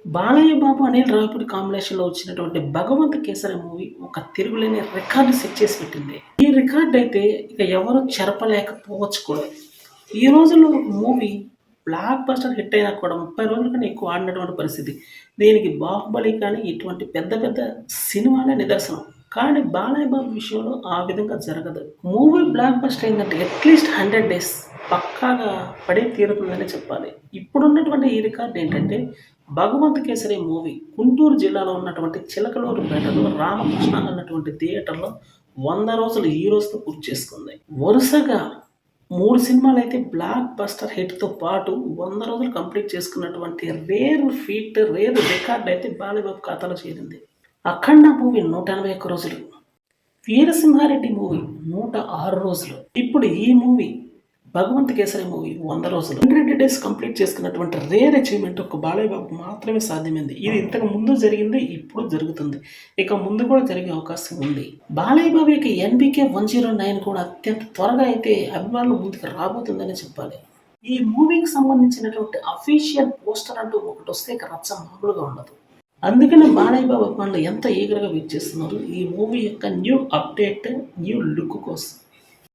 బాలయ్య బాబు, అనిల్ రావిపూడి కాంబినేషన్‌లో వచ్చినటువంటి 'భగవంత్ కేసరి' మూవీ ఒక తిరుగులేని రికార్డ్ సెట్ చేసి పెట్టింది. ఈ రికార్డ్ అయితే ఇక ఎవరు చెరపలేకపోవచ్చు కూడా. ఈ రోజుల్లో ఒక మూవీ బ్లాక్ బస్టర్ హిట్ అయినా కూడా 30 రోజుల కన్నా ఎక్కువ ఆడినటువంటి పరిస్థితి. దీనికి 'బాహుబలి' కానీ ఇటువంటి పెద్ద పెద్ద సినిమాలే నిదర్శనం. కానీ బాలయ్య బాబు విషయంలో ఆ విధంగా జరగదు. మూవీ బ్లాక్ బస్టర్ అయిందంటే అట్‌లీస్ట్ 100 డేస్ పక్కాగా పడే తీరుతుందనే చెప్పాలి. ఇప్పుడున్నటువంటి ఈ రికార్డ్ ఏంటంటే 'భగవంత్ కేసరి' మూవీ గుంటూరు జిల్లాలో ఉన్నటువంటి చిలకలూరుపేటలో రామకృష్ణ అన్నటువంటి థియేటర్‌లో 100 రోజులు ఈ రోజుతో పూర్తి చేసుకుంది. వరుసగా 3 సినిమాలైతే బ్లాక్ బస్టర్ హిట్‌తో పాటు 100 రోజులు కంప్లీట్ చేసుకున్నటువంటి రేర్ రికార్డ్ అయితే బాలయ్య బాబు ఖాతాలో చేరింది. 'అఖండ' మూవీ 181 రోజులు. 'వీరసింహారెడ్డి' మూవీ 106 రోజులు. ఇప్పుడు ఈ మూవీ 'భగవంత్ కేసరి' మూవీ 100 రోజులు. 100 డేస్ కంప్లీట్ చేసుకున్నటువంటి రేర్ అచీవ్‌మెంట్ ఒక్క బాలయ్య బాబుకు మాత్రమే సాధ్యమైంది. ఇది ఇంతకు ముందు జరిగింది, ఇప్పుడు జరుగుతుంది. ఇక ముందు కూడా జరిగే అవకాశం ఉంది. బాలయ్య బాబు యొక్క 'ఎన్‌బీకే 109' కూడా అత్యంత త్వరగా అయితే అభిమానుల ముందుకు రాబోతుందనే చెప్పాలి. ఈ మూవీకి సంబంధించినటువంటి అఫీషియల్ పోస్టర్ అంటూ ఒకటొస్తే ఇక రచ్చ మామూలుగా ఉండదు. అందుకనే బాలయ్య బాబు అభిమానులు ఎంత ఈగర్‌గా వెయిట్ చేస్తున్నారు ఈ మూవీ యొక్క న్యూ అప్డేట్, న్యూ లుక్ కోసం.